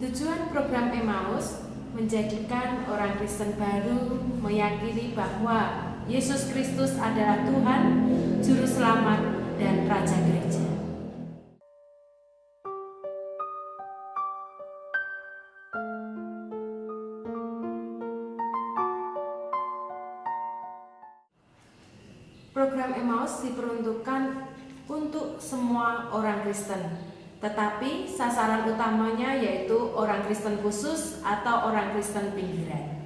Tujuan program Emmaus menjadikan orang Kristen baru meyakini bahwa Yesus Kristus adalah Tuhan, Juru Selamat, dan Raja Gereja. Program Emmaus diperuntukkan untuk semua orang Kristen, tetapi sasaran utamanya yaitu orang Kristen khusus atau orang Kristen pinggiran.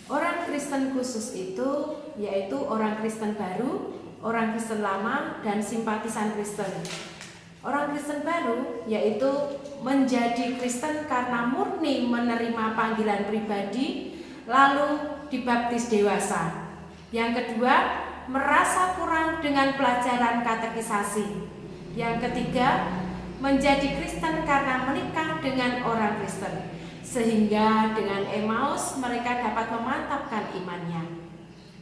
Orang Kristen khusus itu yaitu orang Kristen baru, orang Kristen lama, dan simpatisan Kristen. Orang Kristen baru yaitu menjadi Kristen karena murni menerima panggilan pribadi lalu dibaptis dewasa. Yang kedua, merasa kurang dengan pelajaran katekisasi. Yang ketiga, menjadi Kristen karena menikah dengan orang Kristen, sehingga dengan Emmaus mereka dapat memantapkan imannya.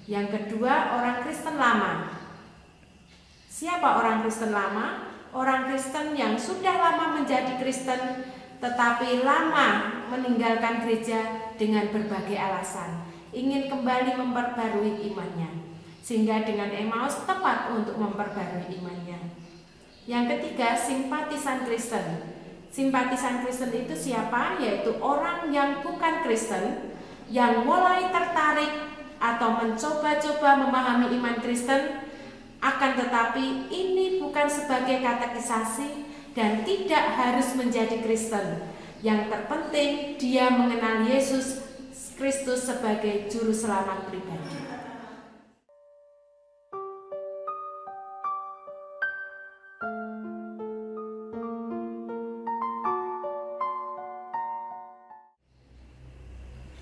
Yang kedua, orang Kristen lama. Siapa orang Kristen lama? Orang Kristen yang sudah lama menjadi Kristen tetapi lama meninggalkan gereja dengan berbagai alasan, ingin kembali memperbarui imannya, sehingga dengan Emmaus tepat untuk memperbarui imannya. Yang ketiga, simpatisan Kristen. Simpatisan Kristen itu siapa? Yaitu orang yang bukan Kristen, yang mulai tertarik atau mencoba-coba memahami iman Kristen, akan tetapi ini bukan sebagai katekisasi dan tidak harus menjadi Kristen. Yang terpenting dia mengenal Yesus Kristus sebagai Juru Selamat pribadi.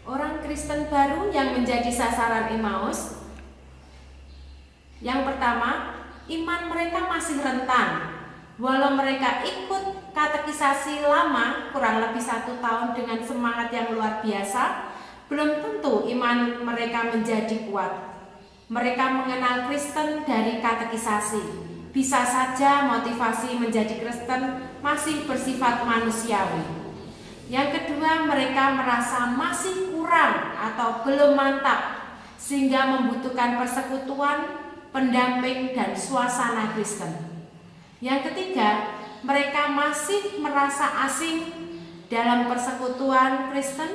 Orang Kristen baru yang menjadi sasaran Emmaus, yang pertama, iman mereka masih rentan. Walau mereka ikut katekisasi lama kurang lebih 1 tahun dengan semangat yang luar biasa, belum tentu iman mereka menjadi kuat. Mereka mengenal Kristen dari katekisasi. Bisa saja motivasi menjadi Kristen masih bersifat manusiawi. Yang kedua, mereka merasa masih kurang atau belum mantap, sehingga membutuhkan persekutuan, pendamping, dan suasana Kristen. Yang ketiga, mereka masih merasa asing dalam persekutuan Kristen,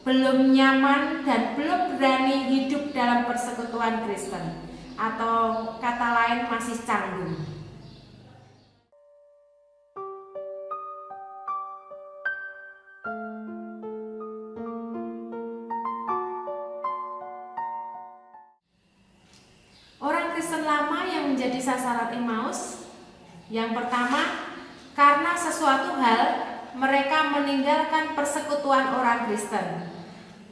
belum nyaman dan belum berani hidup dalam persekutuan Kristen, atau kata lain masih canggung. Orang Kristen lama yang menjadi sasaran Emmaus, yang pertama, karena sesuatu hal mereka meninggalkan persekutuan orang Kristen,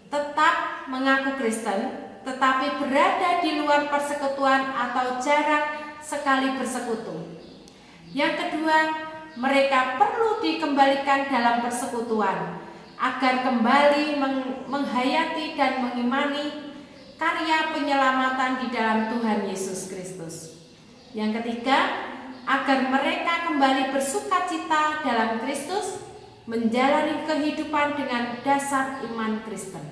tetap mengaku Kristen tetapi berada di luar persekutuan atau jarang sekali bersekutu. Yang kedua, mereka perlu dikembalikan dalam persekutuan agar kembali menghayati dan mengimani karya penyelamatan di dalam Tuhan Yesus Kristus. Yang ketiga, agar mereka kembali bersukacita dalam Kristus, menjalani kehidupan dengan dasar iman Kristen.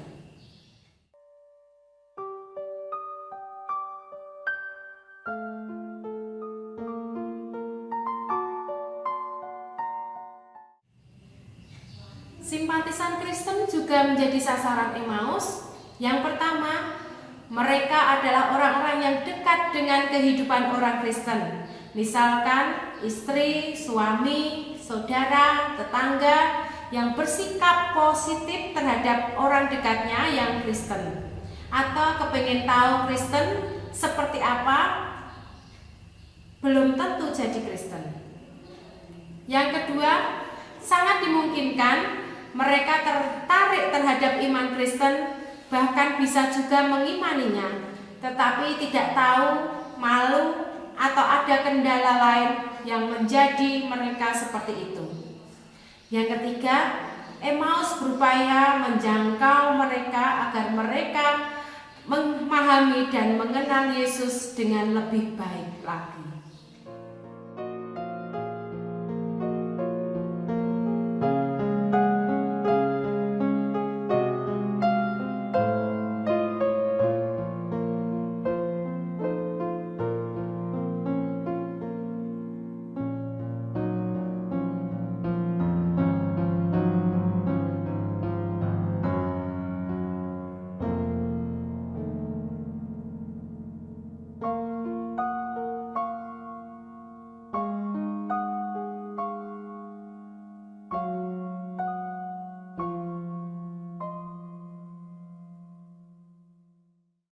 Simpatisan Kristen juga menjadi sasaran Emmaus. Yang pertama, mereka adalah orang-orang yang dekat dengan kehidupan orang Kristen. Misalkan istri, suami, saudara, tetangga yang bersikap positif terhadap orang dekatnya yang Kristen, atau kepengen tahu Kristen seperti apa, belum tentu jadi Kristen. Yang kedua, sangat dimungkinkan mereka tertarik terhadap iman Kristen, bahkan bisa juga mengimaninya, tetapi tidak tahu, malu, atau ada kendala lain yang menjadi mereka seperti itu. Yang ketiga, Emmaus berupaya menjangkau mereka agar mereka memahami dan mengenal Yesus dengan lebih baik lagi.